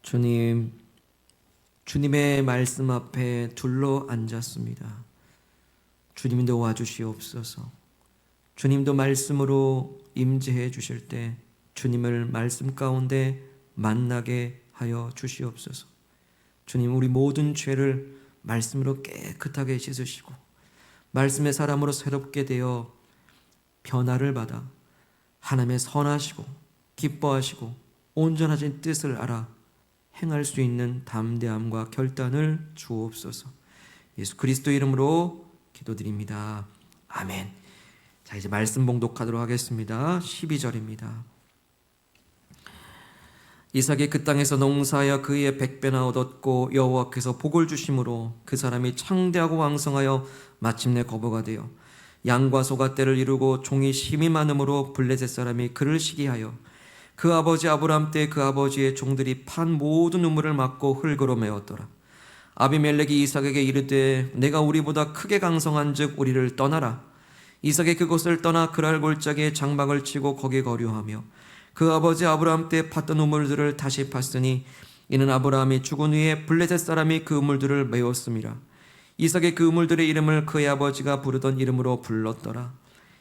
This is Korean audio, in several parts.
주님, 주님의 말씀 앞에 둘러 앉았습니다. 주님도 와주시옵소서. 주님도 말씀으로 임재해 주실 때 주님을 말씀 가운데 만나게 하여 주시옵소서. 주님, 우리 모든 죄를 말씀으로 깨끗하게 씻으시고 말씀의 사람으로 새롭게 되어 변화를 받아 하나님의 선하시고 기뻐하시고 온전하신 뜻을 알아 행할 수 있는 담대함과 결단을 주옵소서. 예수 그리스도 이름으로 기도드립니다. 아멘. 자, 이제 말씀 봉독하도록 하겠습니다. 12절입니다. 이삭이 그 땅에서 농사하여 그의 100배나 얻었고 여호와께서 복을 주심으로 그 사람이 창대하고 왕성하여 마침내 거부가 되어 양과 소가 떼를 이루고 종이 심이 많음으로 블레셋 사람이 그를 시기하여 그 아버지 아브람 때 그 아버지의 종들이 판 모든 우물을 막고 흙으로 메웠더라. 아비멜렉이 이삭에게 이르되 내가 우리보다 크게 강성한즉 우리를 떠나라. 이삭이 그곳을 떠나 그랄 골짜기에 장막을 치고 거기 거류하며 그 아버지 아브람 때 팠던 우물들을 다시 팠으니 이는 아브라함이 죽은 후에 블레셋 사람이 그 우물들을 메웠음이라. 이삭이 그 우물들의 이름을 그의 아버지가 부르던 이름으로 불렀더라.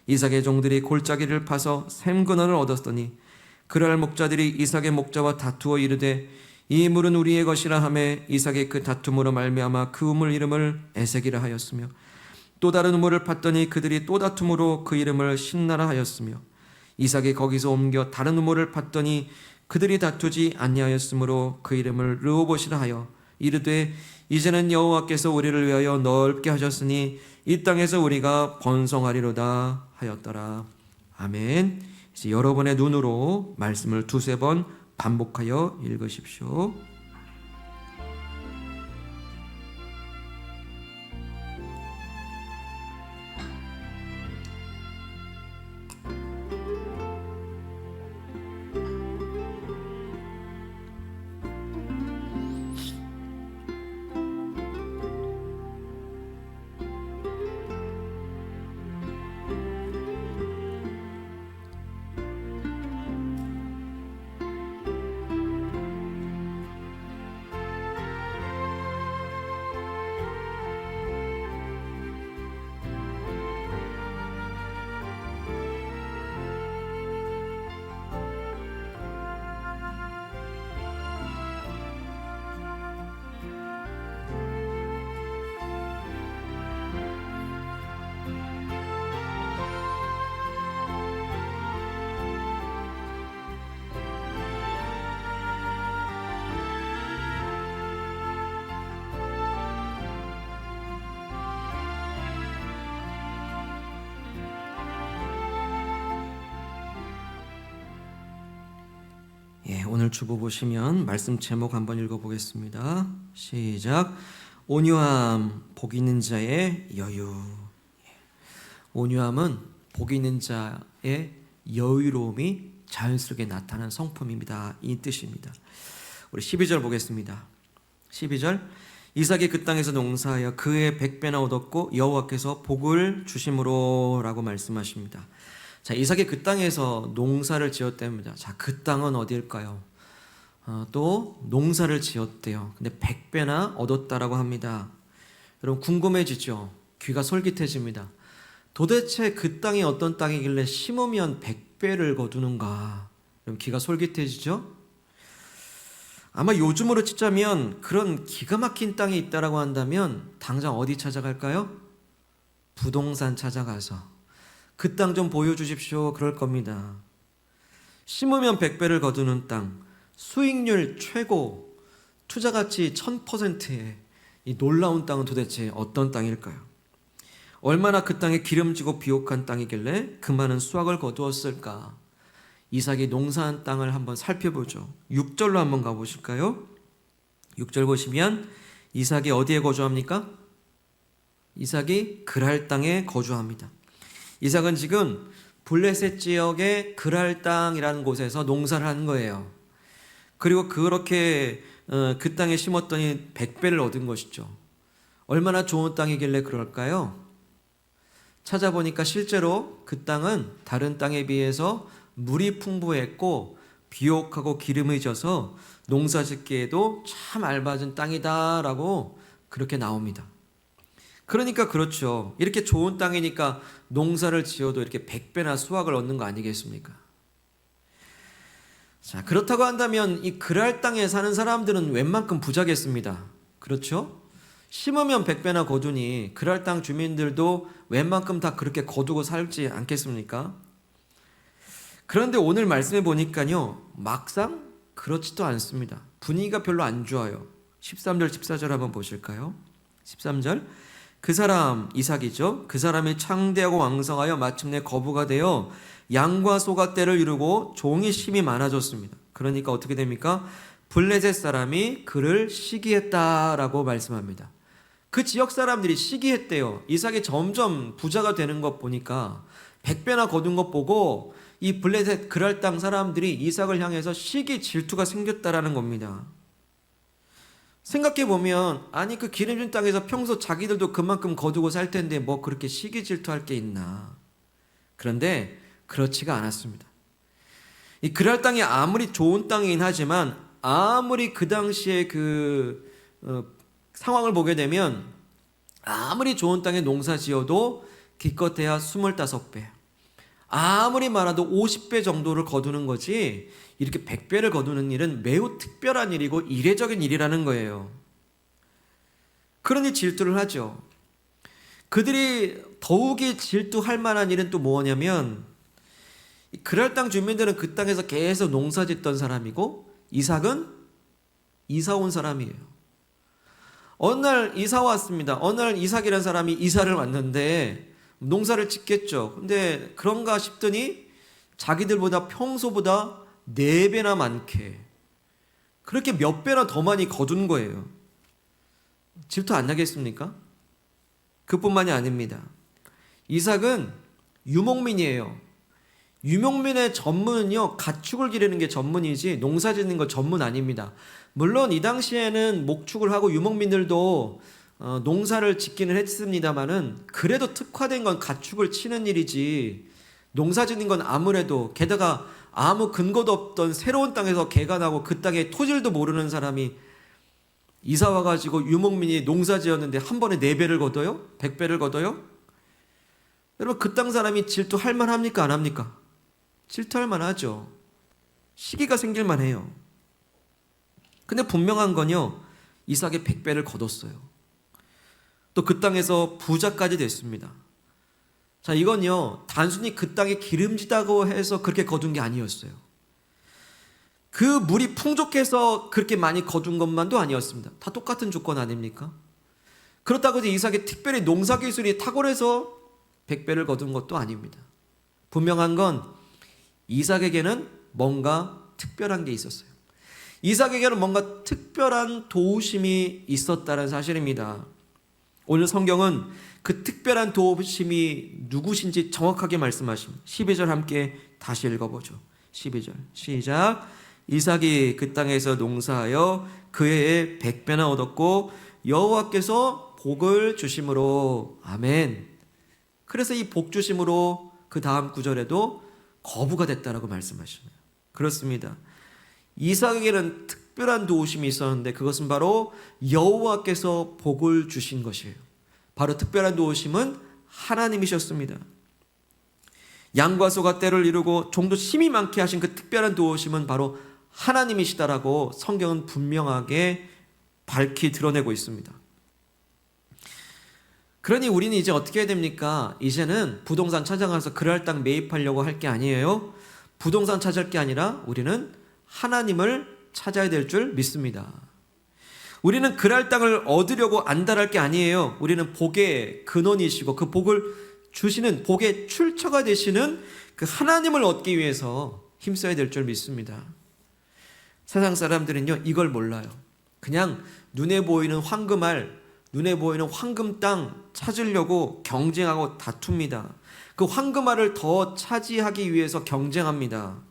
이삭의 종들이 골짜기를 파서 샘 근원을 얻었더니 그랄 목자들이 이삭의 목자와 다투어 이르되 이 물은 우리의 것이라 하매 이삭이 그 다툼으로 말미암아 그 우물 이름을 에색이라 하였으며 또 다른 우물을 팠더니 그들이 또 다툼으로 그 이름을 신나라 하였으며 이삭이 거기서 옮겨 다른 우물을 팠더니 그들이 다투지 아니하였으므로 그 이름을 르호봇이라 하여 이르되 이제는 여호와께서 우리를 위하여 넓게 하셨으니 이 땅에서 우리가 번성하리로다 하였더라. 아멘. 이제 여러분의 눈으로 말씀을 두세 번 반복하여 읽으십시오. 오늘 주보 보시면 말씀 제목 한번 읽어보겠습니다. 시작. 온유함, 복 있는 자의 여유. 온유함은 복 있는 자의 여유로움이 자연스럽게 나타나는 성품입니다. 이 뜻입니다. 우리 12절 보겠습니다. 12절. 이삭이 그 땅에서 농사하여 그의 100배나 얻었고 여호와께서 복을 주심으로 라고 말씀하십니다. 자, 이삭이 그 땅에서 농사를 지었답니다. 자, 그 땅은 어디일까요? 또 농사를 지었대요. 근데 100배나 얻었다라고 합니다. 여러분 궁금해지죠? 귀가 솔깃해집니다. 도대체 그 땅이 어떤 땅이길래 심으면 100배를 거두는가? 여러분 귀가 솔깃해지죠? 아마 요즘으로 치자면 그런 기가 막힌 땅이 있다라고 한다면 당장 어디 찾아갈까요? 부동산 찾아가서 그 땅 좀 보여주십시오. 그럴 겁니다. 심으면 100배를 거두는 땅, 수익률 최고, 투자가치 1000%의 이 놀라운 땅은 도대체 어떤 땅일까요? 얼마나 그 땅에 기름지고 비옥한 땅이길래 그 많은 수확을 거두었을까? 이삭이 농사한 땅을 한번 살펴보죠. 6절로 한번 가보실까요? 6절 보시면 이삭이 어디에 거주합니까? 이삭이 그랄 땅에 거주합니다. 이삭은 지금 블레셋 지역의 그랄 땅이라는 곳에서 농사를 한 거예요. 그리고 그렇게 그 땅에 심었더니 100배를 얻은 것이죠. 얼마나 좋은 땅이길래 그럴까요? 찾아보니까 실제로 그 땅은 다른 땅에 비해서 물이 풍부했고 비옥하고 기름이 져서 농사 짓기에도 참 알맞은 땅이다라고 그렇게 나옵니다. 그러니까 그렇죠. 이렇게 좋은 땅이니까 농사를 지어도 이렇게 100배나 수확을 얻는 거 아니겠습니까? 자, 그렇다고 한다면 이 그랄 땅에 사는 사람들은 웬만큼 부자겠습니다. 그렇죠? 심으면 100배나 거두니 그랄 땅 주민들도 웬만큼 다 그렇게 거두고 살지 않겠습니까? 그런데 오늘 말씀해 보니까요, 막상 그렇지도 않습니다. 분위기가 별로 안 좋아요. 13절 14절 한번 보실까요? 13절, 그 사람 이삭이죠. 그 사람이 창대하고 왕성하여 마침내 거부가 되어 양과 소가 떼를 이루고 종이 심이 많아졌습니다. 그러니까 어떻게 됩니까? 블레셋 사람이 그를 시기했다라고 말씀합니다. 그 지역 사람들이 시기했대요. 이삭이 점점 부자가 되는 것 보니까 100배나 거둔 것 보고 이 블레셋 그랄 땅 사람들이 이삭을 향해서 시기 질투가 생겼다라는 겁니다. 생각해 보면 아니 그 기름진 땅에서 평소 자기들도 그만큼 거두고 살 텐데 뭐 그렇게 시기 질투할 게 있나. 그런데 그렇지가 않았습니다. 이 그랄 땅이 아무리 좋은 땅이긴 하지만 아무리 그 당시에 상황을 보게 되면 아무리 좋은 땅에 농사 지어도 기껏해야 25배, 아무리 많아도 50배 정도를 거두는 거지 이렇게 100배를 거두는 일은 매우 특별한 일이고 이례적인 일이라는 거예요. 그러니 질투를 하죠. 그들이 더욱이 질투할 만한 일은 또 뭐냐면 그랄 땅 주민들은 그 땅에서 계속 농사 짓던 사람이고 이삭은 이사 온 사람이에요. 어느 날 이사 왔습니다. 어느 날 이삭이라는 사람이 이사를 왔는데 농사를 짓겠죠. 근데 그런가 싶더니 자기들보다 평소보다 4배나 많게 그렇게 몇 배나 더 많이 거둔 거예요. 질투 안 나겠습니까? 그뿐만이 아닙니다. 이삭은 유목민이에요. 유목민의 전문은요, 가축을 기르는 게 전문이지 농사 짓는 거 전문 아닙니다. 물론 이 당시에는 목축을 하고 유목민들도 농사를 짓기는 했습니다만은 그래도 특화된 건 가축을 치는 일이지 농사 짓는 건 아무래도 게다가 아무 근거도 없던 새로운 땅에서 개가 나고 그 땅에 토질도 모르는 사람이 이사 와가지고 유목민이 농사 지었는데 한 번에 4배를 거둬요? 100배를 거둬요? 여러분 그 땅 사람이 질투할 만합니까? 안 합니까? 질투할 만하죠. 시기가 생길 만해요. 근데 분명한 건요, 이삭이 100배를 거뒀어요. 또 그 땅에서 부자까지 됐습니다. 자, 이건요 단순히 그 땅이 기름지다고 해서 그렇게 거둔 게 아니었어요. 그 물이 풍족해서 그렇게 많이 거둔 것만도 아니었습니다. 다 똑같은 조건 아닙니까? 그렇다고 해서 이삭이 특별히 농사 기술이 탁월해서 100배를 거둔 것도 아닙니다. 분명한 건 이삭에게는 뭔가 특별한 게 있었어요. 이삭에게는 뭔가 특별한 도우심이 있었다는 사실입니다. 오늘 성경은 그 특별한 도우심이 누구신지 정확하게 말씀하십니다. 12절 함께 다시 읽어보죠. 12절 시작. 이삭이 그 땅에서 농사하여 그 해에 100배나 얻었고 여호와께서 복을 주심으로. 아멘. 그래서 이 복 주심으로 그 다음 구절에도 거부가 됐다라고 말씀하시네요. 그렇습니다. 이삭에게는 특별한 도우심이 있었는데 그것은 바로 여호와께서 복을 주신 것이에요. 바로 특별한 도우심은 하나님이셨습니다. 양과 소가 떼를 이루고 종도 힘이 많게 하신 그 특별한 도우심은 바로 하나님이시다라고 성경은 분명하게 밝히 드러내고 있습니다. 그러니 우리는 이제 어떻게 해야 됩니까? 이제는 부동산 찾아가서 그랄 땅 매입하려고 할 게 아니에요. 부동산 찾을 게 아니라 우리는 하나님을 찾아야 될 줄 믿습니다. 우리는 그랄 땅을 얻으려고 안달할 게 아니에요. 우리는 복의 근원이시고 그 복을 주시는 복의 출처가 되시는 그 하나님을 얻기 위해서 힘써야 될 줄 믿습니다. 세상 사람들은요 이걸 몰라요. 그냥 눈에 보이는 황금알, 눈에 보이는 황금 땅 찾으려고 경쟁하고 다툽니다. 그 황금알을 더 차지하기 위해서 경쟁합니다.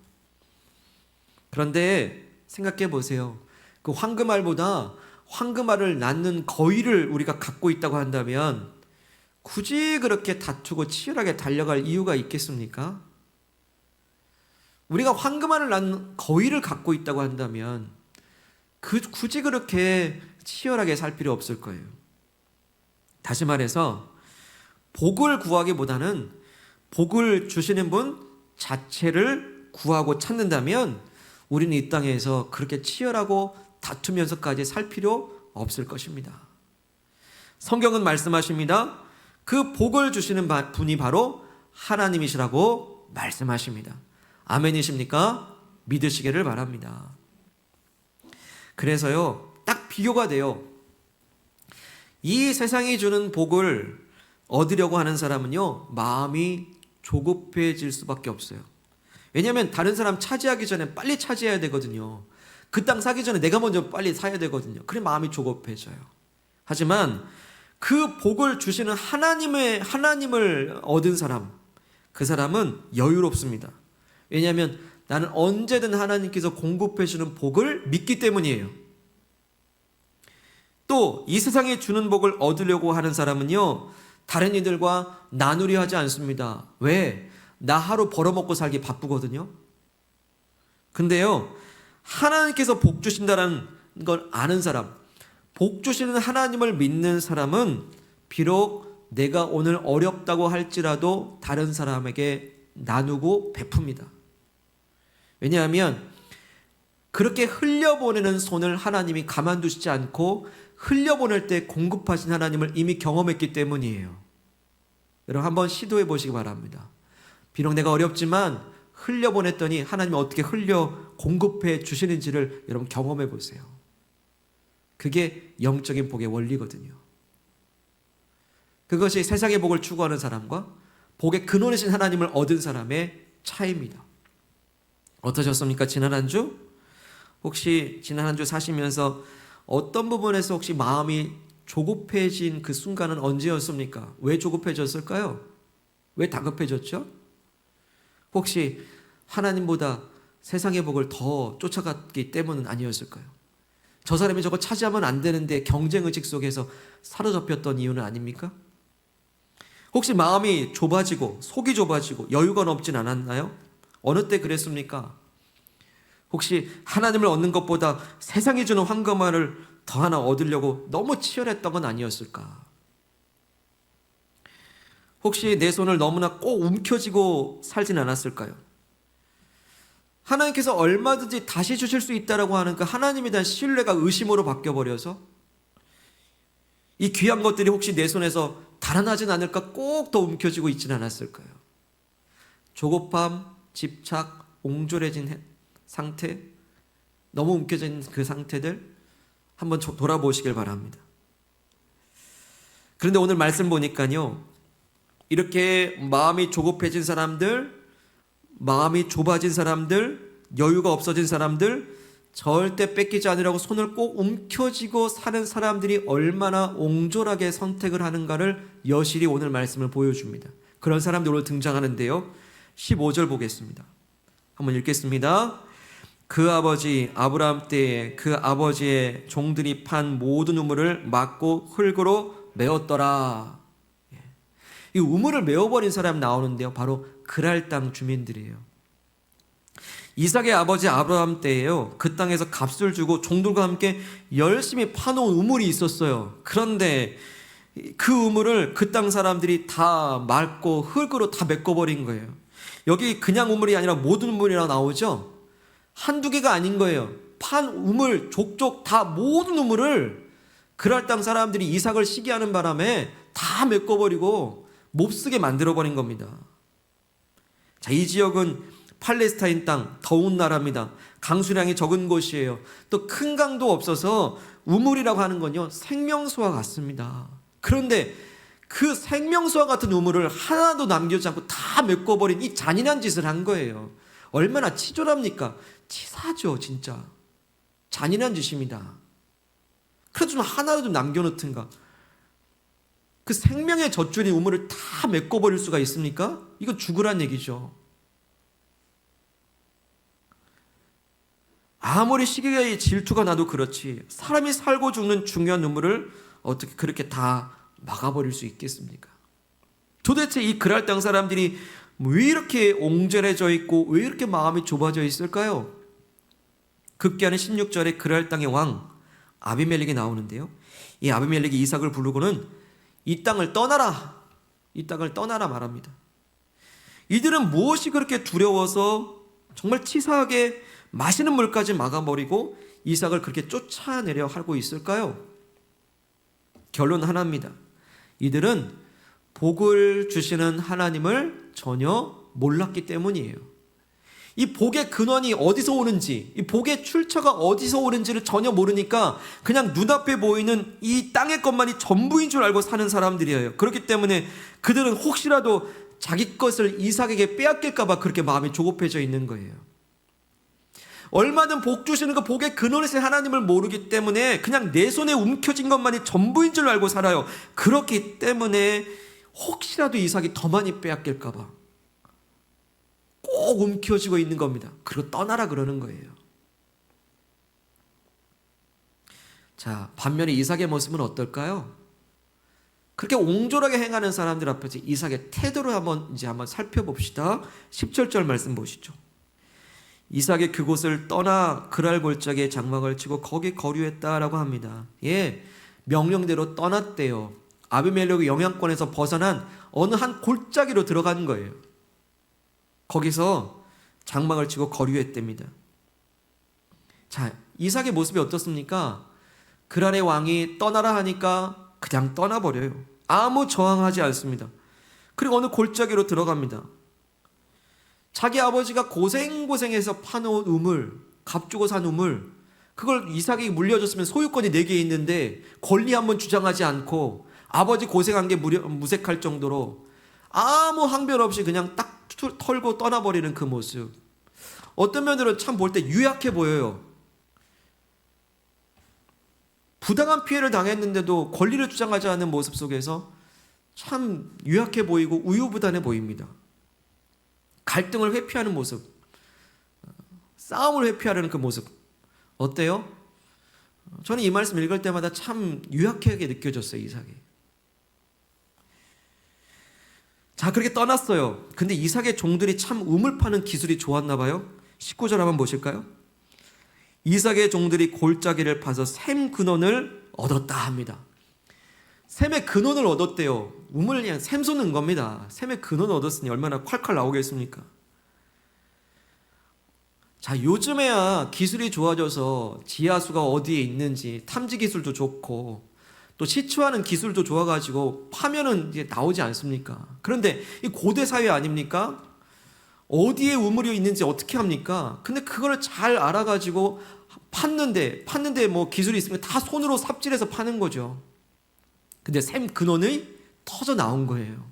그런데 생각해 보세요. 그 황금알보다 황금알을 낳는 거위를 우리가 갖고 있다고 한다면 굳이 그렇게 다투고 치열하게 달려갈 이유가 있겠습니까? 우리가 황금알을 낳는 거위를 갖고 있다고 한다면 굳이 그렇게 치열하게 살 필요 없을 거예요. 다시 말해서 복을 구하기보다는 복을 주시는 분 자체를 구하고 찾는다면 우리는 이 땅에서 그렇게 치열하고 다투면서까지 살 필요 없을 것입니다. 성경은 말씀하십니다. 그 복을 주시는 분이 바로 하나님이시라고 말씀하십니다. 아멘이십니까? 믿으시기를 바랍니다. 그래서요, 딱 비교가 돼요. 이 세상이 주는 복을 얻으려고 하는 사람은요, 마음이 조급해질 수밖에 없어요. 왜냐하면 다른 사람 차지하기 전에 빨리 차지해야 되거든요. 그 땅 사기 전에 내가 먼저 빨리 사야 되거든요. 그래 마음이 조급해져요. 하지만 그 복을 주시는 하나님을 얻은 사람, 그 사람은 여유롭습니다. 왜냐하면 나는 언제든 하나님께서 공급해 주는 복을 믿기 때문이에요. 또 이 세상에 주는 복을 얻으려고 하는 사람은요, 다른 이들과 나누려 하지 않습니다. 왜? 나 하루 벌어먹고 살기 바쁘거든요. 근데요, 하나님께서 복 주신다는 걸 아는 사람, 복 주시는 하나님을 믿는 사람은 비록 내가 오늘 어렵다고 할지라도 다른 사람에게 나누고 베풉니다. 왜냐하면 그렇게 흘려보내는 손을 하나님이 가만두시지 않고 흘려보낼 때 공급하신 하나님을 이미 경험했기 때문이에요. 여러분 한번 시도해 보시기 바랍니다. 비록 내가 어렵지만 흘려보냈더니 하나님이 어떻게 흘려 공급해 주시는지를 여러분 경험해 보세요. 그게 영적인 복의 원리거든요. 그것이 세상의 복을 추구하는 사람과 복의 근원이신 하나님을 얻은 사람의 차이입니다. 어떠셨습니까? 지난 한 주? 혹시 지난 한 주 사시면서 어떤 부분에서 혹시 마음이 조급해진 그 순간은 언제였습니까? 왜 조급해졌을까요? 왜 다급해졌죠? 혹시 하나님보다 세상의 복을 더 쫓아갔기 때문은 아니었을까요? 저 사람이 저거 차지하면 안 되는데 경쟁의식 속에서 사로잡혔던 이유는 아닙니까? 혹시 마음이 좁아지고 속이 좁아지고 여유가 넘진 않았나요? 어느 때 그랬습니까? 혹시 하나님을 얻는 것보다 세상이 주는 황금알을 더 하나 얻으려고 너무 치열했던 건 아니었을까? 혹시 내 손을 너무나 꼭 움켜쥐고 살진 않았을까요? 하나님께서 얼마든지 다시 주실 수 있다라고 하는 그 하나님에 대한 신뢰가 의심으로 바뀌어버려서 이 귀한 것들이 혹시 내 손에서 달아나진 않을까 꼭 더 움켜쥐고 있지는 않았을까요? 조급함, 집착, 옹졸해진 상태, 너무 움켜진 그 상태들 한번 돌아보시길 바랍니다. 그런데 오늘 말씀 보니까요, 이렇게 마음이 조급해진 사람들, 마음이 좁아진 사람들, 여유가 없어진 사람들, 절대 뺏기지 않으려고 손을 꼭 움켜쥐고 사는 사람들이 얼마나 옹졸하게 선택을 하는가를 여실히 오늘 말씀을 보여줍니다. 그런 사람들이 오늘 등장하는데요, 15절 보겠습니다. 한번 읽겠습니다. 그 아버지 아브라함 때에 그 아버지의 종들이 판 모든 우물을 막고 흙으로 메웠더라. 이 우물을 메워버린 사람이 나오는데요, 바로 그랄 땅 주민들이에요. 이삭의 아버지 아브라함 때에요, 그 땅에서 값을 주고 종들과 함께 열심히 파놓은 우물이 있었어요. 그런데 그 우물을 그 땅 사람들이 다 맑고 흙으로 다 메꿔버린 거예요. 여기 그냥 우물이 아니라 모든 우물이라고 나오죠. 한두 개가 아닌 거예요. 판 우물 족족 다 모든 우물을 그랄 땅 사람들이 이삭을 시기하는 바람에 다 메꿔버리고 몹쓰게 만들어버린 겁니다. 자, 이 지역은 팔레스타인 땅, 더운 나라입니다. 강수량이 적은 곳이에요. 또 큰 강도 없어서 우물이라고 하는 건요, 생명수와 같습니다. 그런데 그 생명수와 같은 우물을 하나도 남겨주지 않고 다 메꿔버린 이 잔인한 짓을 한 거예요. 얼마나 치졸합니까? 치사죠, 진짜. 잔인한 짓입니다. 그래도 좀 하나라도 남겨놓든가. 그 생명의 젖줄인 우물을 다 메꿔버릴 수가 있습니까? 이거 죽으란 얘기죠. 아무리 시기의 질투가 나도 그렇지, 사람이 살고 죽는 중요한 우물을 어떻게 그렇게 다 막아버릴 수 있겠습니까? 도대체 이 그랄 땅 사람들이 왜 이렇게 옹졸해져 있고 왜 이렇게 마음이 좁아져 있을까요? 급기야는 16절에 그랄 땅의 왕 아비멜렉이 나오는데요. 이 아비멜렉이 이삭을 부르고는 이 땅을 떠나라, 이 땅을 떠나라 말합니다. 이들은 무엇이 그렇게 두려워서 정말 치사하게 마시는 물까지 막아버리고 이삭을 그렇게 쫓아내려 하고 있을까요? 결론 하나입니다. 이들은 복을 주시는 하나님을 전혀 몰랐기 때문이에요. 이 복의 근원이 어디서 오는지, 이 복의 출처가 어디서 오는지를 전혀 모르니까 그냥 눈앞에 보이는 이 땅의 것만이 전부인 줄 알고 사는 사람들이에요. 그렇기 때문에 그들은 혹시라도 자기 것을 이삭에게 빼앗길까 봐 그렇게 마음이 조급해져 있는 거예요. 얼마든 복 주시는 그 복의 근원이신 하나님을 모르기 때문에 그냥 내 손에 움켜진 것만이 전부인 줄 알고 살아요. 그렇기 때문에 혹시라도 이삭이 더 많이 빼앗길까 봐 꼭 움켜쥐고 있는 겁니다. 그리고 떠나라 그러는 거예요. 자, 반면에 이삭의 모습은 어떨까요? 그렇게 옹졸하게 행하는 사람들 앞에서 이삭의 태도를 한번 살펴봅시다. 17절 말씀 보시죠. 이삭이 그곳을 떠나 그랄 골짜기에 장막을 치고 거기 거류했다라고 합니다. 예, 명령대로 떠났대요. 아비멜렉의 영향권에서 벗어난 어느 한 골짜기로 들어간 거예요. 거기서 장막을 치고 거류했답니다. 자, 이삭의 모습이 어떻습니까? 그랄의 왕이 떠나라 하니까 그냥 떠나버려요. 아무 저항하지 않습니다. 그리고 어느 골짜기로 들어갑니다. 자기 아버지가 고생해서 파놓은 우물, 값주고 산 우물, 그걸 이삭이 물려줬으면 소유권이 4개 있는데 권리 한번 주장하지 않고 아버지 고생한 게 무색할 정도로 아무 항변 없이 그냥 딱 털고 떠나버리는 그 모습. 어떤 면으로 참 볼 때 유약해 보여요. 부당한 피해를 당했는데도 권리를 주장하지 않는 모습 속에서 참 유약해 보이고 우유부단해 보입니다. 갈등을 회피하는 모습, 싸움을 회피하려는 그 모습 어때요? 저는 이 말씀 읽을 때마다 참 유약하게 느껴졌어요. 이삭이. 자, 그렇게 떠났어요. 근데 이삭의 종들이 참 우물 파는 기술이 좋았나 봐요. 19절 한번 보실까요? 이삭의 종들이 골짜기를 파서 샘 근원을 얻었다 합니다. 샘의 근원을 얻었대요. 우물을 그냥 샘 솟는 겁니다. 샘의 근원을 얻었으니 얼마나 콸콸 나오겠습니까? 자, 요즘에야 기술이 좋아져서 지하수가 어디에 있는지 탐지 기술도 좋고 또 시추하는 기술도 좋아가지고 파면은 이제 나오지 않습니까? 그런데 이 고대 사회 아닙니까? 어디에 우물이 있는지 어떻게 합니까? 근데 그걸 잘 알아가지고 팠는데 뭐 기술이 있으면 다 손으로 삽질해서 파는 거죠. 근데 샘 근원이 터져 나온 거예요.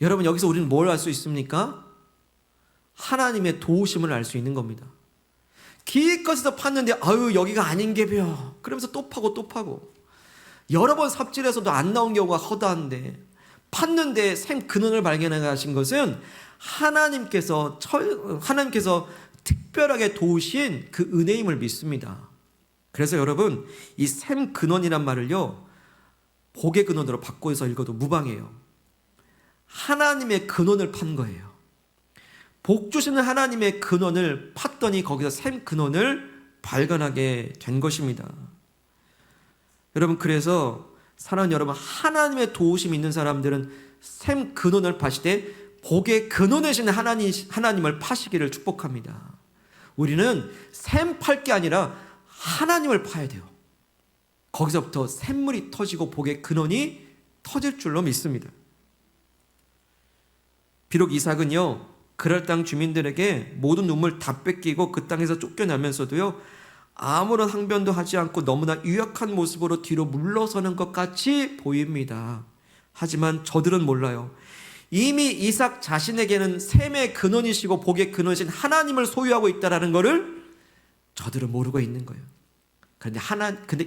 여러분, 여기서 우리는 뭘 알 수 있습니까? 하나님의 도우심을 알 수 있는 겁니다. 기껏해서 팠는데 아유 여기가 아닌 게벼 그러면서 또 파고 여러 번 삽질해서도 안 나온 경우가 허다한데 팠는데 샘 근원을 발견하신 것은 하나님께서 특별하게 도우신 그 은혜임을 믿습니다. 그래서 여러분, 이 샘 근원이란 말을요 복의 근원으로 바꿔서 읽어도 무방해요. 하나님의 근원을 판 거예요. 복 주시는 하나님의 근원을 팠더니 거기서 샘 근원을 발견하게 된 것입니다. 여러분, 그래서 사랑하는 여러분, 하나님의 도우심이 있는 사람들은 샘 근원을 파실 때 복의 근원이신 하나님을 파시기를 축복합니다. 우리는 샘 팔 게 아니라 하나님을 파야 돼요. 거기서부터 샘물이 터지고 복의 근원이 터질 줄로 믿습니다. 비록 이삭은요 그랄 땅 주민들에게 모든 눈물 다 뺏기고 그 땅에서 쫓겨나면서도요 아무런 항변도 하지 않고 너무나 유약한 모습으로 뒤로 물러서는 것 같이 보입니다. 하지만 저들은 몰라요. 이미 이삭 자신에게는 샘의 근원이시고 복의 근원이신 하나님을 소유하고 있다는 것을 저들은 모르고 있는 거예요. 근데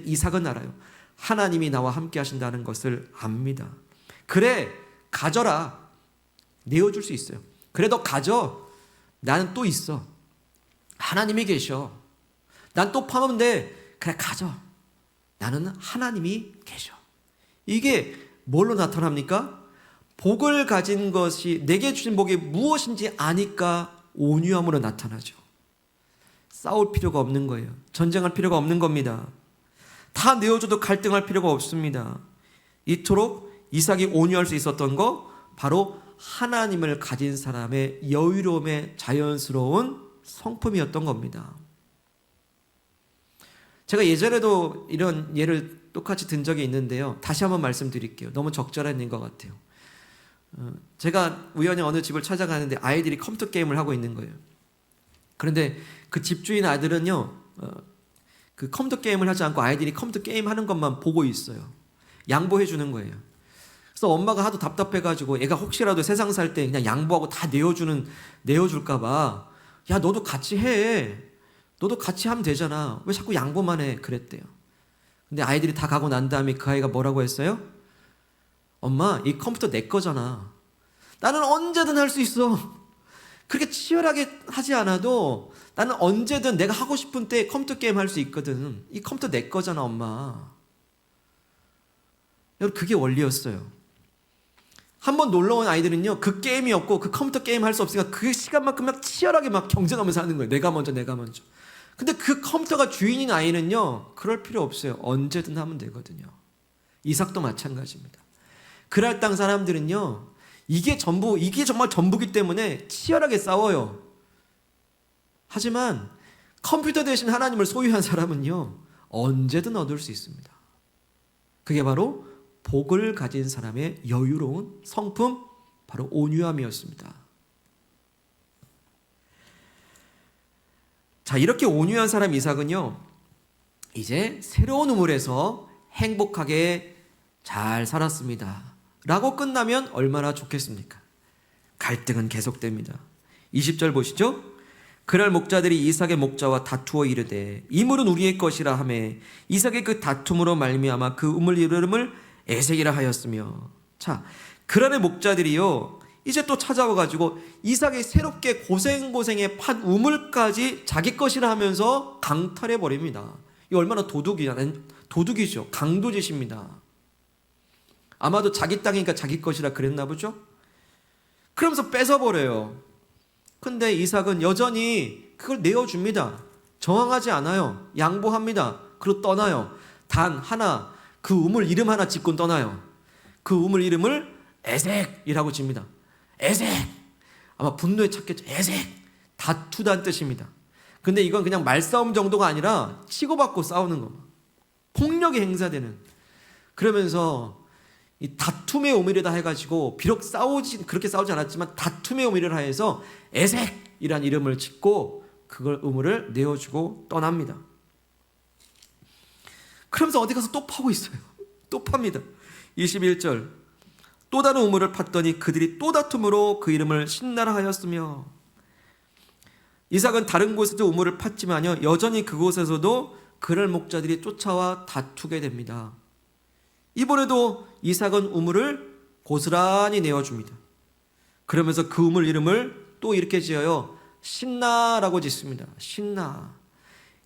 이삭은 알아요. 하나님이 나와 함께 하신다는 것을 압니다. 그래, 가져라. 내어줄 수 있어요. 그래, 너 가져. 나는 또 있어. 하나님이 계셔. 난 또 파면 돼. 그래, 가져. 나는 하나님이 계셔. 이게 뭘로 나타납니까? 복을 가진 것이 내게 주신 복이 무엇인지 아니까 온유함으로 나타나죠. 싸울 필요가 없는 거예요. 전쟁할 필요가 없는 겁니다. 다 내어줘도 갈등할 필요가 없습니다. 이토록 이삭이 온유할 수 있었던 거 바로 하나님을 가진 사람의 여유로움의 자연스러운 성품이었던 겁니다. 제가 예전에도 이런 예를 똑같이 든 적이 있는데요. 다시 한번 말씀드릴게요. 너무 적절한 예인 것 같아요. 제가 우연히 어느 집을 찾아가는데 아이들이 컴퓨터 게임을 하고 있는 거예요. 그런데 그 집주인 아들은요, 그 컴퓨터 게임을 하지 않고 아이들이 컴퓨터 게임 하는 것만 보고 있어요. 양보해 주는 거예요. 그래서 엄마가 하도 답답해가지고 애가 혹시라도 세상 살 때 그냥 양보하고 다 내어줄까봐, 야, 너도 같이 해. 너도 같이 하면 되잖아. 왜 자꾸 양보만 해? 그랬대요. 근데 아이들이 다 가고 난 다음에 그 아이가 뭐라고 했어요? 엄마, 이 컴퓨터 내 거잖아. 나는 언제든 할 수 있어. 그렇게 치열하게 하지 않아도 나는 언제든 내가 하고 싶은 때 컴퓨터 게임 할 수 있거든. 이 컴퓨터 내 거잖아, 엄마. 여러분, 그게 원리였어요. 한번 놀러 온 아이들은요, 그 게임이 없고 그 컴퓨터 게임 할 수 없으니까 그 시간만큼 막 치열하게 막 경쟁하면서 하는 거예요. 내가 먼저. 근데 그 컴퓨터가 주인인 아이는요, 그럴 필요 없어요. 언제든 하면 되거든요. 이삭도 마찬가지입니다. 그랄 땅 사람들은요, 이게 정말 전부기 때문에 치열하게 싸워요. 하지만 컴퓨터 대신 하나님을 소유한 사람은요, 언제든 얻을 수 있습니다. 그게 바로 복을 가진 사람의 여유로운 성품, 바로 온유함이었습니다. 자, 이렇게 온유한 사람 이삭은요, 이제 새로운 우물에서 행복하게 잘 살았습니다. 라고 끝나면 얼마나 좋겠습니까? 갈등은 계속됩니다. 20절 보시죠. 그날 목자들이 이삭의 목자와 다투어 이르되 이 물은 우리의 것이라 하매 이삭의 그 다툼으로 말미암아 그 우물 이름을 에색이라 하였으며. 자, 그날의 목자들이요, 이제 또 찾아와가지고 이삭이 새롭게 고생에 판 우물까지 자기 것이라 하면서 강탈해 버립니다. 이 얼마나 도둑이죠. 강도짓입니다. 아마도 자기 땅이니까 자기 것이라 그랬나 보죠. 그러면서 뺏어버려요. 근데 이삭은 여전히 그걸 내어줍니다. 저항하지 않아요. 양보합니다. 그리고 떠나요. 단 하나, 그 우물 이름 하나 짓고 떠나요. 그 우물 이름을 에색이라고 집니다. 에색. 아마 분노에 찾겠죠. 에색. 다투다는 뜻입니다. 근데 이건 그냥 말싸움 정도가 아니라 치고받고 싸우는 거. 폭력이 행사되는. 그러면서 이 다툼의 우물이다 해가지고 비록 그렇게 싸우지 않았지만 다툼의 우물이라 해서 에색이란 이름을 짓고 그걸 우물을 내어주고 떠납니다. 그러면서 어디 가서 또 파고 있어요. 또 팝니다. 21절. 또 다른 우물을 팠더니 그들이 또 다툼으로 그 이름을 신나라 하였으며. 이삭은 다른 곳에도 우물을 팠지만요, 여전히 그곳에서도 그를 목자들이 쫓아와 다투게 됩니다. 이번에도 이삭은 우물을 고스란히 내어줍니다. 그러면서 그 우물 이름을 또 이렇게 지어요. 신나라고 짓습니다. 신나.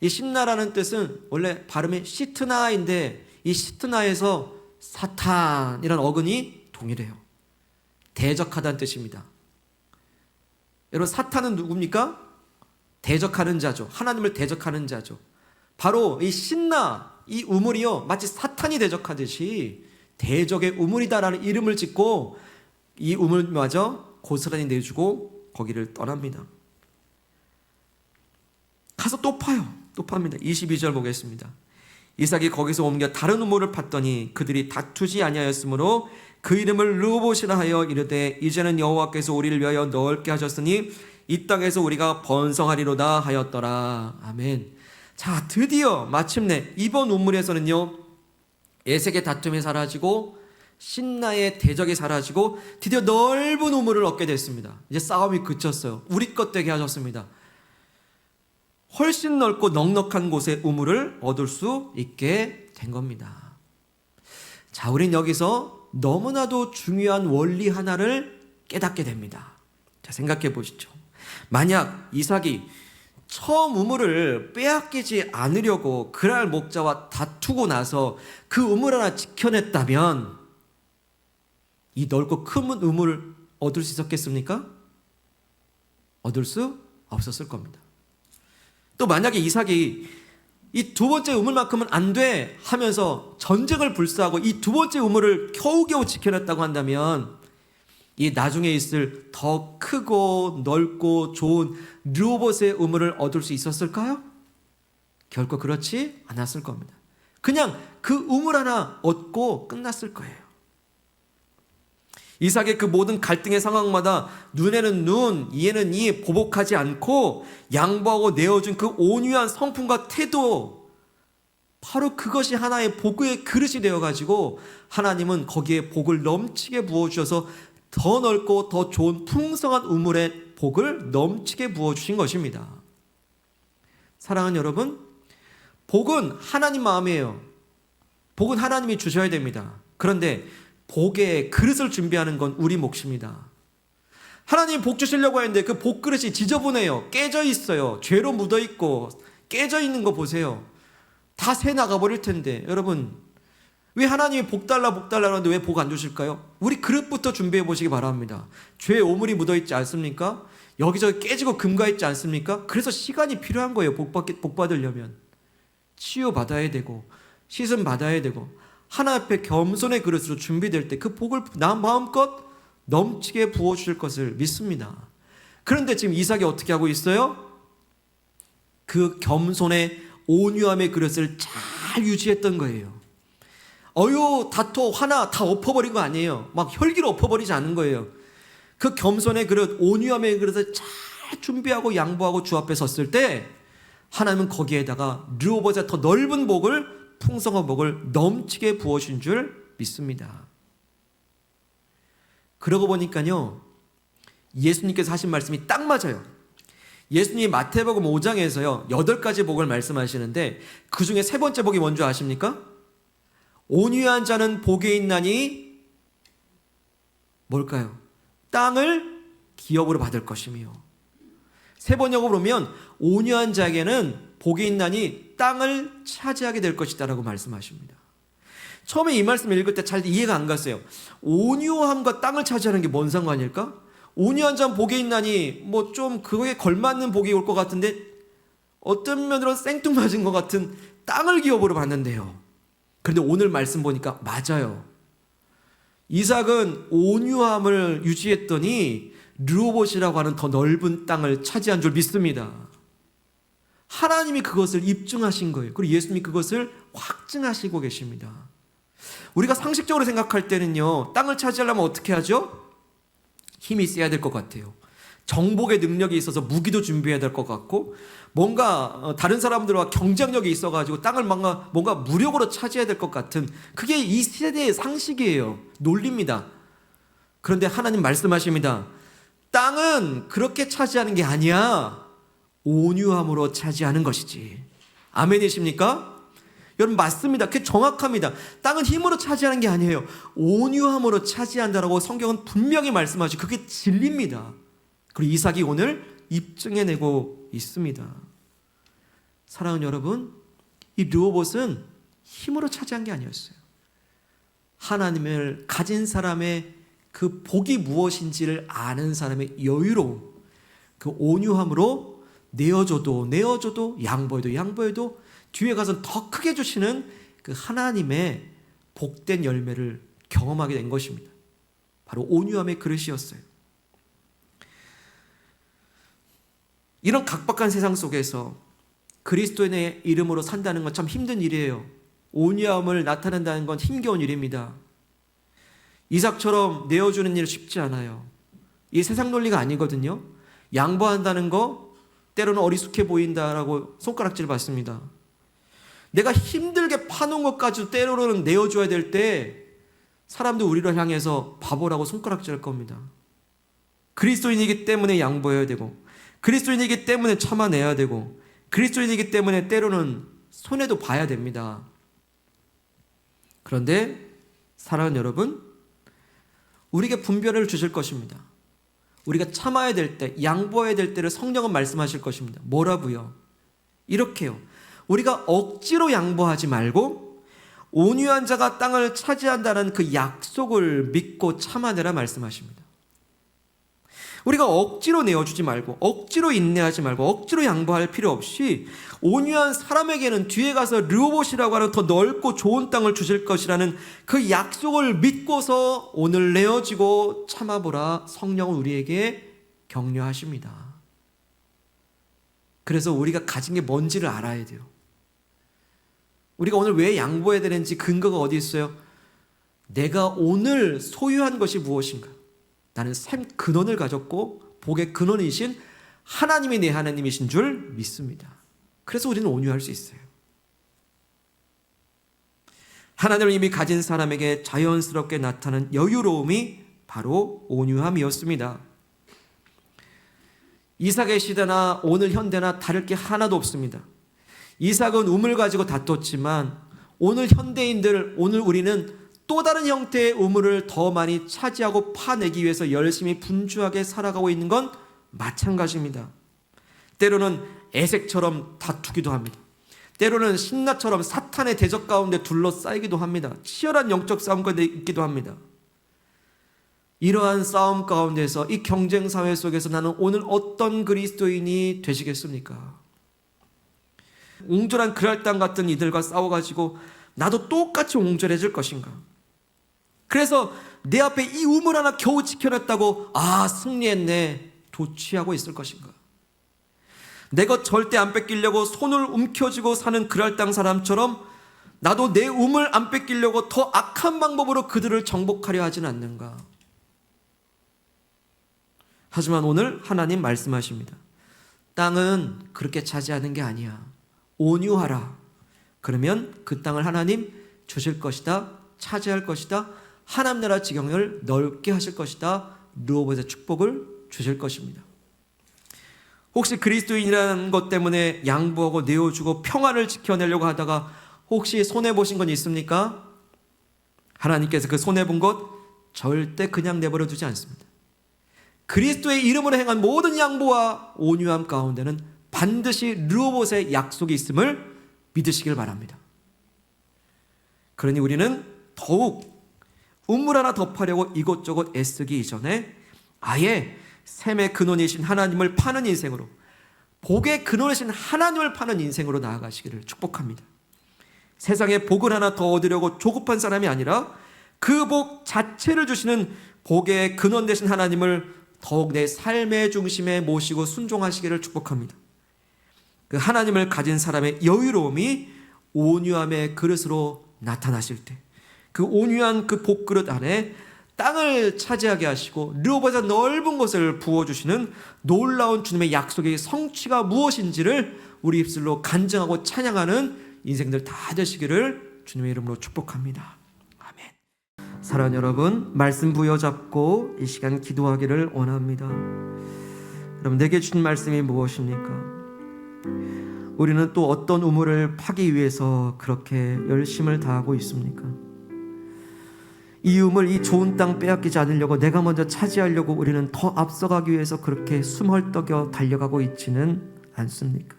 이 신나라는 뜻은 원래 발음이 시트나인데 이 시트나에서 사탄이라는 어근이 동일해요. 대적하다는 뜻입니다. 여러분, 사탄은 누굽니까? 대적하는 자죠. 하나님을 대적하는 자죠. 바로 이 신나, 이 우물이요, 마치 사탄이 대적하듯이 대적의 우물이다라는 이름을 짓고 이 우물마저 고스란히 내주고 거기를 떠납니다. 가서 또 파요. 또 팝니다. 22절 보겠습니다. 이삭이 거기서 옮겨 다른 우물을 팠더니 그들이 다투지 아니하였으므로 그 이름을 르호봇이라 하여 이르되 이제는 여호와께서 우리를 위하여 넓게 하셨으니 이 땅에서 우리가 번성하리로다 하였더라. 아멘. 자, 드디어 마침내 이번 우물에서는요, 에색의 다툼이 사라지고 신나의 대적이 사라지고 드디어 넓은 우물을 얻게 됐습니다. 이제 싸움이 그쳤어요. 우리 것 되게 하셨습니다. 훨씬 넓고 넉넉한 곳에 우물을 얻을 수 있게 된 겁니다. 자, 우린 여기서 너무나도 중요한 원리 하나를 깨닫게 됩니다. 자, 생각해 보시죠. 만약 이삭이 처음 우물을 빼앗기지 않으려고 그랄 목자와 다투고 나서 그 우물 하나 지켜냈다면 이 넓고 큰 우물을 얻을 수 있었겠습니까? 얻을 수 없었을 겁니다. 또 만약에 이삭이 이 두 번째 우물만큼은 안 돼 하면서 전쟁을 불사하고 이 두 번째 우물을 겨우겨우 지켜냈다고 한다면 이 나중에 있을 더 크고 넓고 좋은 르호봇의 우물을 얻을 수 있었을까요? 결코 그렇지 않았을 겁니다. 그냥 그 우물 하나 얻고 끝났을 거예요. 이삭의 그 모든 갈등의 상황마다 눈에는 눈, 이에는 이 보복하지 않고 양보하고 내어준 그 온유한 성품과 태도, 바로 그것이 하나의 복의 그릇이 되어가지고 하나님은 거기에 복을 넘치게 부어주셔서 더 넓고 더 좋은 풍성한 우물에 복을 넘치게 부어주신 것입니다. 사랑하는 여러분, 복은 하나님 마음이에요. 복은 하나님이 주셔야 됩니다. 그런데 복의 그릇을 준비하는 건 우리 몫입니다. 하나님 복 주시려고 했는데 그 복 그릇이 지저분해요. 깨져 있어요. 죄로 묻어 있고 깨져 있는 거 보세요. 다 새 나가버릴 텐데. 여러분, 왜 하나님이 복 달라 하는데 왜 복 안 주실까요? 우리 그릇부터 준비해 보시기 바랍니다. 죄의 오물이 묻어 있지 않습니까? 여기저기 깨지고 금가 있지 않습니까? 그래서 시간이 필요한 거예요. 복 받으려면. 치유 받아야 되고 씻음 받아야 되고 하나님 앞에 겸손의 그릇으로 준비될 때 그 복을 마음껏 넘치게 부어주실 것을 믿습니다. 그런데 지금 이삭이 어떻게 하고 있어요? 그 겸손의 온유함의 그릇을 잘 유지했던 거예요. 다퉈, 화나 다 엎어버린 거 아니에요. 막 혈기로 엎어버리지 않은 거예요. 그 겸손의 그릇, 온유함의 그릇을 잘 준비하고 양보하고 주 앞에 섰을 때 하나님은 거기에다가 르호봇의 더 넓은 복을, 풍성한 복을 넘치게 부어주신 줄 믿습니다. 그러고 보니까요, 예수님께서 하신 말씀이 딱 맞아요. 예수님이 마태복음 5장에서요 8가지 복을 말씀하시는데 그 중에 세 번째 복이 뭔지 아십니까? 온유한 자는 복이 있나니 뭘까요? 땅을 기업으로 받을 것이며, 세 번역으로 보면 온유한 자에게는 복이 있나니 땅을 차지하게 될 것이다 라고 말씀하십니다. 처음에 이 말씀을 읽을 때 잘 이해가 안 갔어요. 온유함과 땅을 차지하는 게 뭔 상관일까? 온유한 자는 복이 있나니 뭐 좀 그거에 걸맞는 복이 올 것 같은데 어떤 면으로 생뚱맞은 것 같은 땅을 기업으로 받는데요. 그런데 오늘 말씀 보니까 맞아요. 이삭은 온유함을 유지했더니 르호봇이라고 하는 더 넓은 땅을 차지한 줄 믿습니다. 하나님이 그것을 입증하신 거예요. 그리고 예수님이 그것을 확증하시고 계십니다. 우리가 상식적으로 생각할 때는요, 땅을 차지하려면 어떻게 하죠? 힘이 있어야 될 것 같아요. 정복의 능력이 있어서 무기도 준비해야 될 것 같고, 뭔가 다른 사람들과 경쟁력이 있어가지고 땅을 뭔가 무력으로 차지해야 될 것 같은, 그게 이 세대의 상식이에요. 논리입니다. 그런데 하나님 말씀하십니다. 땅은 그렇게 차지하는 게 아니야. 온유함으로 차지하는 것이지. 아멘이십니까? 여러분, 맞습니다. 그게 정확합니다. 땅은 힘으로 차지하는 게 아니에요. 온유함으로 차지한다라고 성경은 분명히 말씀하시고 그게 진리입니다. 그리고 이삭이 오늘 입증해내고 있습니다. 사랑하는 여러분, 이 르호봇은 힘으로 차지한 게 아니었어요. 하나님을 가진 사람의 그 복이 무엇인지를 아는 사람의 여유로움, 그 온유함으로 내어줘도 양보해도 뒤에 가서 더 크게 주시는 그 하나님의 복된 열매를 경험하게 된 것입니다. 바로 온유함의 그릇이었어요. 이런 각박한 세상 속에서 그리스도인의 이름으로 산다는 건 참 힘든 일이에요. 온유함을 나타낸다는 건 힘겨운 일입니다. 이삭처럼 내어주는 일 쉽지 않아요. 이 세상 논리가 아니거든요. 양보한다는 거 때로는 어리숙해 보인다라고 손가락질 받습니다. 내가 힘들게 파놓은 것까지도 때로는 내어줘야 될 때 사람들 우리를 향해서 바보라고 손가락질할 겁니다. 그리스도인이기 때문에 양보해야 되고, 그리스도인이기 때문에 참아내야 되고, 그리스도인이기 때문에 때로는 손해도 봐야 됩니다. 그런데 사랑하는 여러분, 우리에게 분별을 주실 것입니다. 우리가 참아야 될 때, 양보해야 될 때를 성령은 말씀하실 것입니다. 뭐라고요? 이렇게요. 우리가 억지로 양보하지 말고 온유한 자가 땅을 차지한다는 그 약속을 믿고 참아내라 말씀하십니다. 우리가 억지로 내어주지 말고, 억지로 인내하지 말고, 억지로 양보할 필요 없이 온유한 사람에게는 뒤에 가서 르호봇이라고 하는 더 넓고 좋은 땅을 주실 것이라는 그 약속을 믿고서 오늘 내어지고 참아보라 성령은 우리에게 격려하십니다. 그래서 우리가 가진 게 뭔지를 알아야 돼요. 우리가 오늘 왜 양보해야 되는지 근거가 어디 있어요? 내가 오늘 소유한 것이 무엇인가? 나는 샘 근원을 가졌고 복의 근원이신 하나님이 내 하나님이신 줄 믿습니다. 그래서 우리는 온유할 수 있어요. 하나님을 이미 가진 사람에게 자연스럽게 나타나는 여유로움이 바로 온유함이었습니다. 이삭의 시대나 오늘 현대나 다를 게 하나도 없습니다. 이삭은 우물 가지고 다퉜지만 오늘 현대인들, 오늘 우리는 또 다른 형태의 우물을 더 많이 차지하고 파내기 위해서 열심히 분주하게 살아가고 있는 건 마찬가지입니다. 때로는 애색처럼 다투기도 합니다. 때로는 신라처럼 사탄의 대적 가운데 둘러싸이기도 합니다. 치열한 영적 싸움 가운데 있기도 합니다. 이러한 싸움 가운데서 이 경쟁 사회 속에서 나는 오늘 어떤 그리스도인이 되시겠습니까? 옹졸한 그랄당 같은 이들과 싸워가지고 나도 똑같이 옹졸해질 것인가? 그래서 내 앞에 이 우물 하나 겨우 지켜냈다고 승리했네 도취하고 있을 것인가? 내 것 절대 안 뺏기려고 손을 움켜쥐고 사는 그랄당 사람처럼 나도 내 우물 안 뺏기려고 더 악한 방법으로 그들을 정복하려 하진 않는가? 하지만 오늘 하나님 말씀하십니다. 땅은 그렇게 차지하는 게 아니야. 온유하라. 그러면 그 땅을 하나님 주실 것이다. 차지할 것이다. 하나님 나라 지경을 넓게 하실 것이다. 르호봇의 축복을 주실 것입니다. 혹시 그리스도인이라는 것 때문에 양보하고 내어주고 평화를 지켜내려고 하다가 혹시 손해보신 건 있습니까? 하나님께서 그 손해본 것 절대 그냥 내버려 두지 않습니다. 그리스도의 이름으로 행한 모든 양보와 온유함 가운데는 반드시 르호봇의 약속이 있음을 믿으시길 바랍니다. 그러니 우리는 더욱 우물 하나 더 파려고 이것저것 애쓰기 이전에 아예 샘의 근원이신 하나님을 파는 인생으로, 복의 근원이신 하나님을 파는 인생으로 나아가시기를 축복합니다. 세상에 복을 하나 더 얻으려고 조급한 사람이 아니라 그 복 자체를 주시는 복의 근원 되신 하나님을 더욱 내 삶의 중심에 모시고 순종하시기를 축복합니다. 그 하나님을 가진 사람의 여유로움이 온유함의 그릇으로 나타나실 때 그 온유한 그 복그릇 안에 땅을 차지하게 하시고 르호봇보다 넓은 것을 부어주시는 놀라운 주님의 약속의 성취가 무엇인지를 우리 입술로 간증하고 찬양하는 인생들 다 되시기를 주님의 이름으로 축복합니다. 아멘. 사랑하는 여러분, 말씀 부여잡고 이 시간 기도하기를 원합니다. 여러분, 내게 주신 말씀이 무엇입니까? 우리는 또 어떤 우물을 파기 위해서 그렇게 열심을 다하고 있습니까? 이 우물, 이 좋은 땅 빼앗기지 않으려고, 내가 먼저 차지하려고 우리는 더 앞서가기 위해서 그렇게 숨헐떡여 달려가고 있지는 않습니까?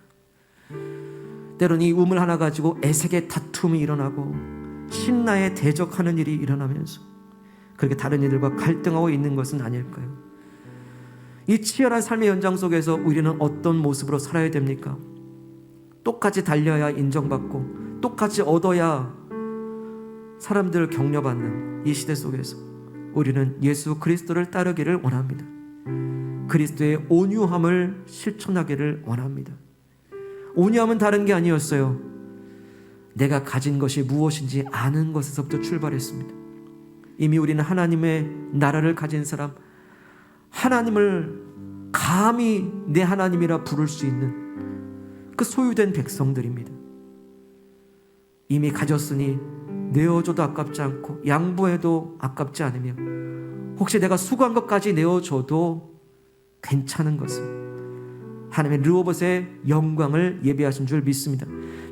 때로는 이 우물 하나 가지고 애색의 다툼이 일어나고 신나에 대적하는 일이 일어나면서 그렇게 다른 이들과 갈등하고 있는 것은 아닐까요? 이 치열한 삶의 연장 속에서 우리는 어떤 모습으로 살아야 됩니까? 똑같이 달려야 인정받고 똑같이 얻어야 사람들 격려받는 이 시대 속에서 우리는 예수 그리스도를 따르기를 원합니다. 그리스도의 온유함을 실천하기를 원합니다. 온유함은 다른 게 아니었어요. 내가 가진 것이 무엇인지 아는 것에서부터 출발했습니다. 이미 우리는 하나님의 나라를 가진 사람, 하나님을 감히 내 하나님이라 부를 수 있는 그 소유된 백성들입니다. 이미 가졌으니 내어줘도 아깝지 않고 양보해도 아깝지 않으며 혹시 내가 수고한 것까지 내어줘도 괜찮은 것은 하나님의 르호봇의 영광을 예비하신 줄 믿습니다.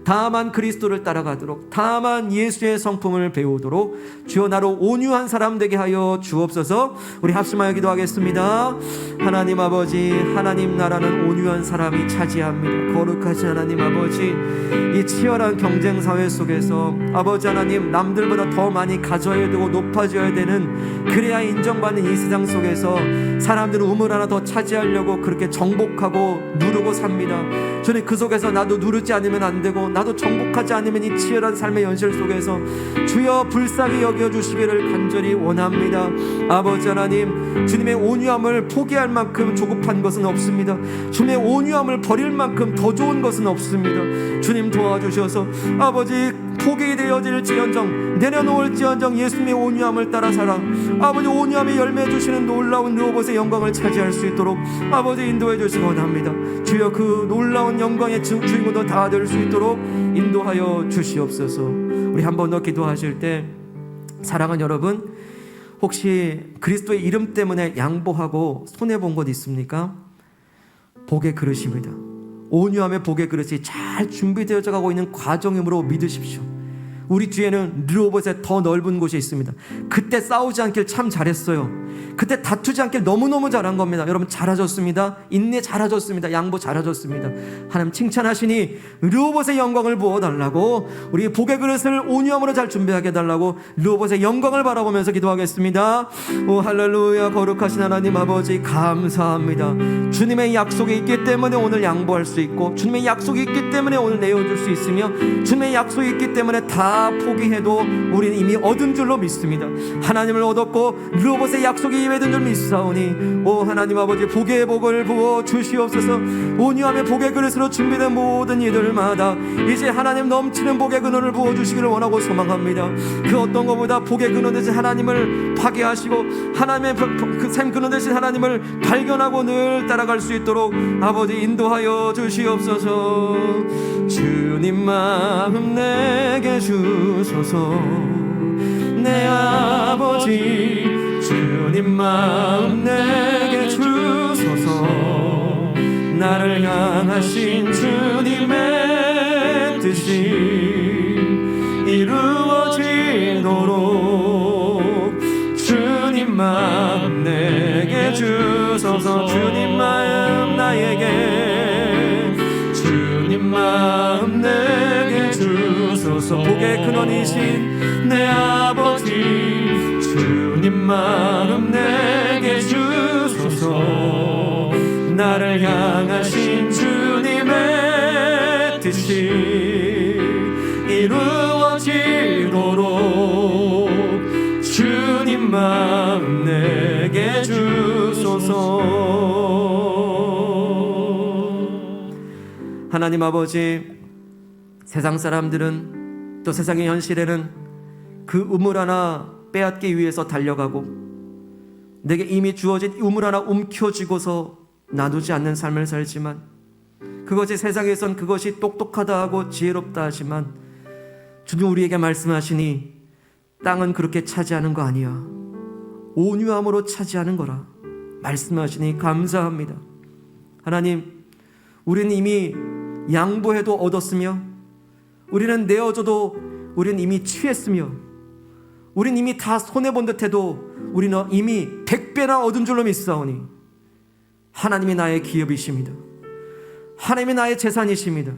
다만 그리스도를 따라가도록, 다만 예수의 성품을 배우도록 주여 나로 온유한 사람 되게 하여 주옵소서. 우리 합심하여 기도하겠습니다. 하나님 아버지, 하나님 나라는 온유한 사람이 차지합니다. 거룩하신 하나님 아버지, 이 치열한 경쟁 사회 속에서 아버지 하나님, 남들보다 더 많이 가져야 되고 높아져야 되는, 그래야 인정받는 이 세상 속에서 사람들은 우물 하나 더 차지하려고 그렇게 정복하고 누르고 삽니다. 저는 그 속에서 나도 누르지 않으면 안 되고, 나도 정복하지 않으면 이 치열한 삶의 현실 속에서 주여 불쌍히 여겨주시기를 간절히 원합니다. 아버지 하나님, 주님의 온유함을 포기할 만큼 조급한 것은 없습니다. 주님의 온유함을 버릴 만큼 더 좋은 것은 없습니다. 주님 도와주셔서 아버지, 포기되어질지언정, 내려놓을지언정 예수님의 온유함을 따라 살아 아버지 온유함의 열매 주시는 놀라운 르호봇의 영광을 차지할 수 있도록 아버지 인도해 주시기 원합니다. 주여 그 놀라운 영광의 주인공도 다 될 수 있도록 인도하여 주시옵소서. 우리 한 번 더 기도하실 때, 사랑하는 여러분, 혹시 그리스도의 이름 때문에 양보하고 손해본 것 있습니까? 복의 그릇입니다. 온유함의 복의 그릇이 잘 준비되어져 가고 있는 과정이므로 믿으십시오. 우리 뒤에는 르호봇의 더 넓은 곳이 있습니다. 그때 싸우지 않길 참 잘했어요. 그때 다투지 않길 너무너무 잘한 겁니다. 여러분 잘하셨습니다. 인내 잘하셨습니다. 양보 잘하셨습니다. 하나님 칭찬하시니 르호봇의 영광을 부어달라고, 우리 복의 그릇을 온유함으로 잘 준비하게 해달라고 르호봇의 영광을 바라보면서 기도하겠습니다. 오 할렐루야. 거룩하신 하나님 아버지 감사합니다. 주님의 약속이 있기 때문에 오늘 양보할 수 있고, 주님의 약속이 있기 때문에 오늘 내어줄 수 있으며, 주님의 약속이 있기 때문에 다 포기해도 우리는 이미 얻은 줄로 믿습니다. 하나님을 얻었고 르호봇의 약속이 임해든 줄 믿사오니, 오 하나님 아버지, 복의 복을 부어 주시옵소서. 온유함의 복의 그릇으로 준비된 모든 이들마다 이제 하나님 넘치는 복의 근원을 부어 주시기를 원하고 소망합니다. 그 어떤 것보다 복의 근원 되신 하나님을 파괴하시고 하나님의 그 샘 근원 되신 하나님을 발견하고 늘 따라갈 수 있도록 아버지 인도하여 주시옵소서. 주님 마음 내게 주소서. 내 아버지, 주님 마음 내게 주소서. 나를 향하신 주님의 뜻이 이루어지도록 주님 마음 내게 주소서. 주님 마음 나에게, 주님 마음 내게 주소서. 복의 근원이신 내 아버지, 주님 마음 내게 주소서. 나를 향하신 주님의 뜻이 이루어지도록 주님 마음 내게 주소서. 하나님 아버지, 세상 사람들은, 또 세상의 현실에는 그 우물 하나 빼앗기 위해서 달려가고, 내게 이미 주어진 우물 하나 움켜쥐고서 나누지 않는 삶을 살지만, 그것이 세상에선 그것이 똑똑하다 하고 지혜롭다 하지만, 주님 우리에게 말씀하시니 땅은 그렇게 차지하는 거 아니야. 온유함으로 차지하는 거라 말씀하시니 감사합니다. 하나님, 우리는 이미 양보해도 얻었으며, 우리는 내어줘도 우리는 이미 취했으며, 우리는 이미 다 손해본 듯해도 우리는 이미 100배나 얻은 줄로 믿사오니, 하나님이 나의 기업이십니다. 하나님이 나의 재산이십니다.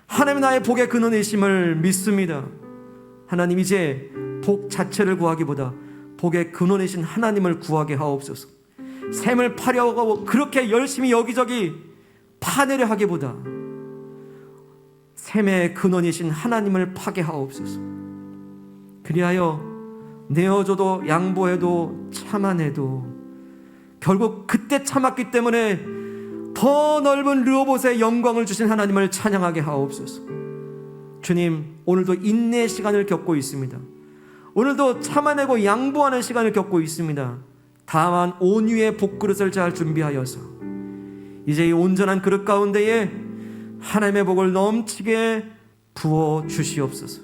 하나님이 나의 복의 근원이심을 믿습니다. 하나님, 이제 복 자체를 구하기보다 복의 근원이신 하나님을 구하게 하옵소서. 샘을 파려고 그렇게 열심히 여기저기 파내려 하기보다 샘의 근원이신 하나님을 파게 하옵소서. 그리하여 내어줘도 양보해도 참아내도 결국 그때 참았기 때문에 더 넓은 르호봇의 영광을 주신 하나님을 찬양하게 하옵소서. 주님, 오늘도 인내의 시간을 겪고 있습니다. 오늘도 참아내고 양보하는 시간을 겪고 있습니다. 다만 온유의 복그릇을 잘 준비하여서 이제 이 온전한 그릇 가운데에 하나님의 복을 넘치게 부어 주시옵소서.